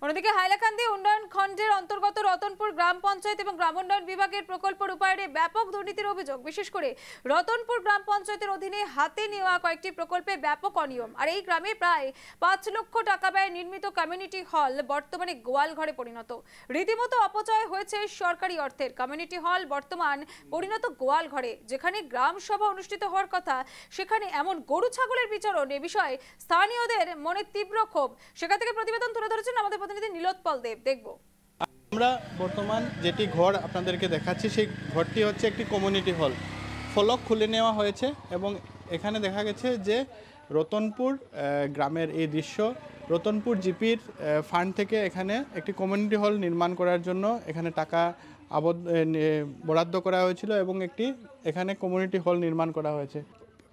অন্যদিকে হাইলাকান্দি উন্নয়ন খণ্ডের অন্তর্গত রতনপুর গ্রাম পঞ্চায়েত এবং গ্রাম উন্নয়ন বিভাগের প্রকল্প রূপায়ণে ব্যাপক দুর্নীতির অভিযোগ। বিশেষ করে রতনপুর গ্রাম পঞ্চায়েতের অধীনে হাতে নেওয়া কয়েকটি প্রকল্পে ব্যাপক অনিয়ম। আর এই গ্রামে প্রায় 5 লক্ষ টাকা ব্যয়ে নির্মিত কমিউনিটি হল বর্তমানে গোয়াল ঘরে পরিণত। রীতিমতো অপচয় হয়েছে সরকারি অর্থের। কমিউনিটি হল বর্তমান পরিণত গোয়াল ঘরে। যেখানে গ্রাম সভা অনুষ্ঠিত হওয়ার কথা সেখানে এমন গরু ছাগলের বিচরণ, এ বিষয়ে স্থানীয়দের মনে তীব্র ক্ষোভ। সেখান থেকে প্রতিবেদন তুলে ধরেছেন আমাদের প্রতিনিধি নীলোৎপল দেব। দেখবো আমরা বর্তমান যেটি ঘর আপনাদেরকে দেখাচ্ছি সেই ঘরটি হচ্ছে একটি কমিউনিটি হল। ফলক খুলে নেওয়া হয়েছে এবং এখানে দেখা গেছে যে রতনপুর গ্রামের এই দৃশ্য। রতনপুর জিপির ফান্ড থেকে এখানে একটি কমিউনিটি হল নির্মাণ করার জন্য এখানে টাকা বরাদ্দ করা হয়েছিল এবং একটি এখানে কমিউনিটি হল নির্মাণ করা হয়েছে।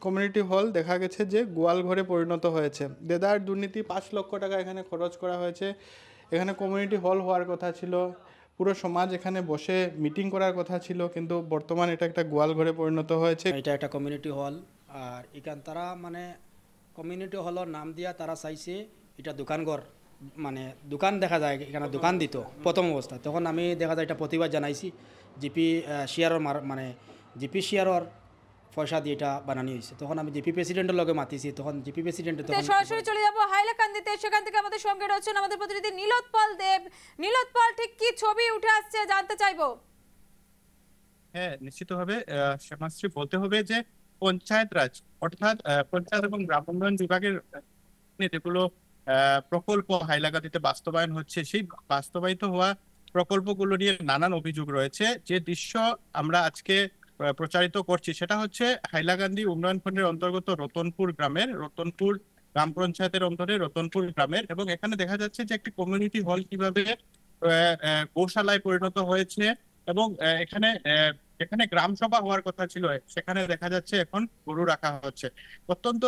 কমিউনিটি হল দেখা গেছে যে গোয়াল ঘরে পরিণত হয়েছে। দেদার দুর্নীতি, 5 লক্ষ টাকা এখানে খরচ করা হয়েছে। এখানে কমিউনিটি হল হওয়ার কথা ছিল, পুরো সমাজ এখানে বসে মিটিং করার কথা ছিল, কিন্তু বর্তমান এটা একটা গোয়াল ঘরে পরিণত হয়েছে। এটা একটা কমিউনিটি হল, আর এখান তারা মানে কমিউনিটি হলের নাম দিয়া তারা চাইছে এটা দোকানঘর, মানে দোকান দেখা যায় এখানে দোকান দিত প্রথম অবস্থা। তখন আমি দেখা যায় এটা প্রতিবাদ জানাইছি। জিপি শেয়ারর মানে জিপি শেয়ারর পয়সা দিয়ে এটা বানানো হয়েছে। তখন আমি জিপি প্রেসিডেন্টের লগে মাতিছি, তখন জিপি প্রেসিডেন্ট সরাসরি চলে যাব হাইলাকান্দিতে। সেখান থেকে আমাদের সঙ্গে রয়েছেন আমাদের প্রতিনিধি নীলোৎপল দেব। নীলোৎপল, ঠিক কি ছবি উঠে আসছে জানতে চাইবো। হ্যাঁ, নিশ্চিতভাবে শ্যামাশ্রী, বলতে হবে যে পঞ্চায়েত রাজ অর্থাৎ পঞ্চায়েত এবং গ্রাম উন্নয়ন বিভাগের যেগুলো প্রকল্প হাইলাকান্দিতে বাস্তবায়ন হচ্ছে, সেই বাস্তবায়িত হওয়া প্রকল্পগুলো নিয়ে নানান অভিযোগ রয়েছে। যে দৃশ্য আমরা আজকে প্রচারিত করছি সেটা হচ্ছে হাইলাকান্দি উন্নয়ন খণ্ডের অন্তর্গত রতনপুর গ্রামের, রতনপুর গ্রাম পঞ্চায়েতের অন্তরে রতনপুর গ্রামের। এবং এখানে দেখা যাচ্ছে যে একটি কমিউনিটি হল কিভাবে গৌশালায় পরিণত হয়েছে এবং এখানে যেখানে গ্রাম সভা হওয়ার কথা ছিল সেখানে দেখা যাচ্ছে এখন গরু রাখা হচ্ছে। অত্যন্ত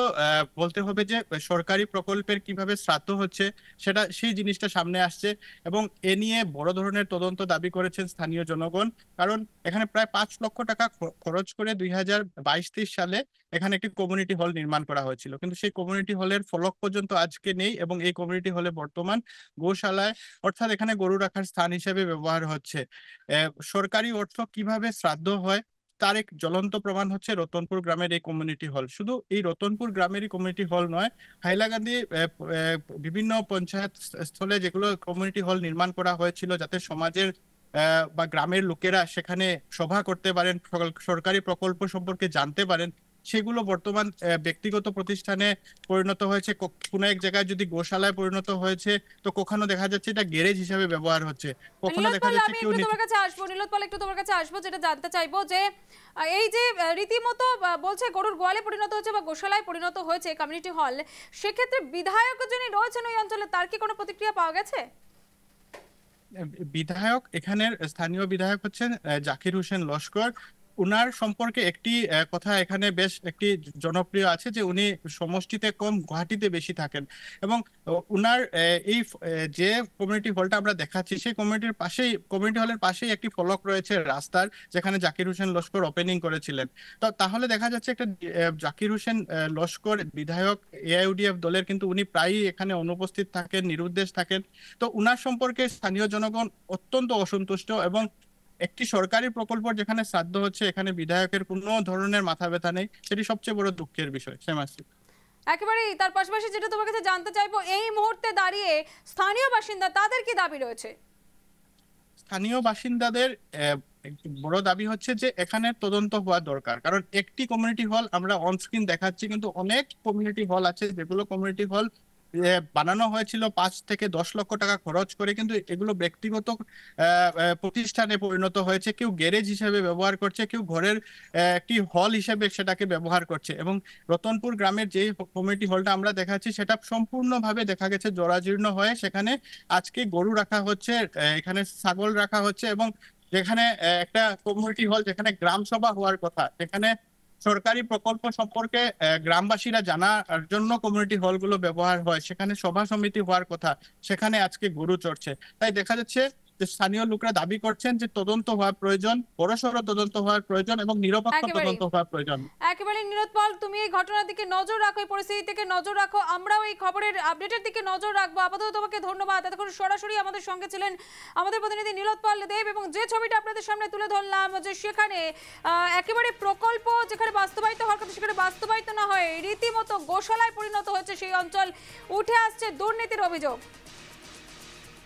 বলতে হবে যে সরকারি প্রকল্পের কিভাবে শ্রাদ্ধ হচ্ছে সেটা, সেই জিনিসটা সামনে আসছে এবং এ নিয়ে বড় ধরনের তদন্ত দাবি করেছেন স্থানীয় জনগণ। কারণ এখানে প্রায় 5 লক্ষ টাকা খরচ করে 2022-23 সালে এখানে একটি কমিউনিটি হল নির্মাণ করা হয়েছিল, কিন্তু সেই কমিউনিটি হলের ফলক পর্যন্ত আজকে নেই এবং এই কমিউনিটি হলে বর্তমান গোশালায় অর্থাৎ এখানে গরু রাখার স্থান হিসেবে ব্যবহার হচ্ছে। সরকারি অর্থ কিভাবে শ্রাদ্ধ হয় তার এক জ্বলন্ত প্রমাণ হচ্ছে রতনপুর গ্রামের এই কমিউনিটি হল। শুধু এই রতনপুর গ্রামেরই কমিউনিটি হল নয়, হাইলাকান্দি বিভিন্ন পঞ্চায়েত স্থলে যেগুলো কমিউনিটি হল নির্মাণ করা হয়েছিল যাতে সমাজের বা গ্রামের লোকেরা সেখানে সভা করতে পারেন, সরকারি প্রকল্প সম্পর্কে জানতে পারেন, সেগুলো বর্তমান ব্যক্তিগত প্রতিষ্ঠানে পরিণত হয়েছে। কোনো এক জায়গায় যদি গোশালায় পরিণত হয়েছে, তো কখনো দেখা যাচ্ছে এটা গ্যারেজ হিসাবে ব্যবহার হচ্ছে, কখনো দেখা যাচ্ছে কেউ তোমার কাছে আসবো। নীলোৎপল, একটু তোমার কাছে আসবো, যেটা জানতে চাইবো যে এই যে রীতিমতো বলছে গরুর গোয়ালে পরিণত হচ্ছে বা গোশালায় পরিণত হয়েছে কমিউনিটি হল, সেক্ষেত্রে বিধায়ক যিনি রয়েছেন ওই অঞ্চলে তার কি কোনো প্রতিক্রিয়া পাওয়া গেছে? বিধায়ক, এখানের স্থানীয় বিধায়ক হচ্ছেন জাকির হোসেন লস্কর। উনার সম্পর্কে একটি কথা এখানে বেশ একটি জনপ্রিয় আছে যে উনি সমষ্টিতে কম গুয়াহাটিতে বেশি থাকেন এবং উনার এই যে কমিউনিটি হলটা আমরা দেখাচ্ছি সেই কমিউনিটি হলের পাশেই একটি ফলক রয়েছে রাস্তার, যেখানে জাকির হোসেন লস্কর ওপেনিং করেছিলেন। তো তাহলে দেখা যাচ্ছে একটা জাকির হোসেন লস্কর বিধায়ক এআইইউডিএফ দলের, কিন্তু উনি প্রায়ই এখানে অনুপস্থিত থাকেন, নিরুদ্দেশ থাকেন। তো উনার সম্পর্কে স্থানীয় জনগণ অত্যন্ত অসন্তুষ্ট এবং একটি সরকারি প্রকল্প যেখানে শ্রাদ্ধ হচ্ছে এখানে বিধায়কের কোনো ধরনের মাথা ব্যথা নেই, সেটি সবচেয়ে বড় দুঃখের বিষয়। একেবারেই। তার পাশাপাশি যেটা তোমার কাছে জানতে চাইবো, এই মুহূর্তে দাঁড়িয়ে স্থানীয় বাসিন্দা তাদের কি দাবি রয়েছে? স্থানীয় বাসিন্দাদের বড় দাবি হচ্ছে যে এখানে তদন্ত হওয়া দরকার। কারণ একটি কমিউনিটি হল আমরা অনস্ক্রিন দেখাচ্ছি, কিন্তু অনেক কমিউনিটি হল আছে যেগুলো কমিউনিটি হল বানানো হয়েছিল 5 থেকে 10 লক্ষ টাকা খরচ করে, কিন্তু এগুলো ব্যক্তিগত প্রতিষ্ঠানে পরিণত হয়েছে। কেউ গ্যারেজ হিসেবে ব্যবহার করছে, কেউ ঘরের একটি হল হিসেবে সেটাকে ব্যবহার করছে। এবং রতনপুর গ্রামের যে কমিউনিটি হলটা আমরা দেখাচ্ছি সেটা সম্পূর্ণভাবে দেখা গেছে জরাজীর্ণ হয়ে সেখানে আজকে গরু রাখা হচ্ছে, এখানে ছাগল রাখা হচ্ছে এবং যেখানে একটা কমিউনিটি হল যেখানে গ্রাম সভা হওয়ার কথা, যেখানে সরকারি প্রকল্প সম্পর্কে গ্রামবাসীরা জানার জন্য কমিউনিটি হলগুলো ব্যবহার হয়, সেখানে সভা সমিতি হওয়ার কথা, সেখানে আজকে গরু চড়ছে। তাই দেখা যাচ্ছে যে স্থানীয় লোকরা দাবি করছেন যে তদন্ত হওয়া প্রয়োজন, বড়সড় তদন্ত হওয়ার প্রয়োজন এবং নিরপেক্ষ একেবারেই। তদন্ত হওয়া প্রয়োজন। একেবারে নীরোৎপল, তুমি এই ঘটনার দিকে নজর রাখো, এই পরিস্থিতি থেকে নজর রাখো, আমরাও এই খবরের আপডেটের দিকে নজর রাখবো। আপাতত তোমাকে ধন্যবাদ। এতক্ষণ সরাসরি আমাদের সঙ্গে ছিলেন আমাদের প্রতিনিধি নীরোৎপল দেব, এবং যে ছবিটা আপনাদের সামনে তুলে ধরলাম যে সেখানে একেবারে প্রকল্প যেখানে বাস্তবায়িত হওয়ার কথা সেখানে বাস্তবায়িত না হয়ে রীতিমতো গোশালায় পরিণত হচ্ছে সেই অঞ্চল, উঠে আসছে দুর্নীতির অভিযোগ।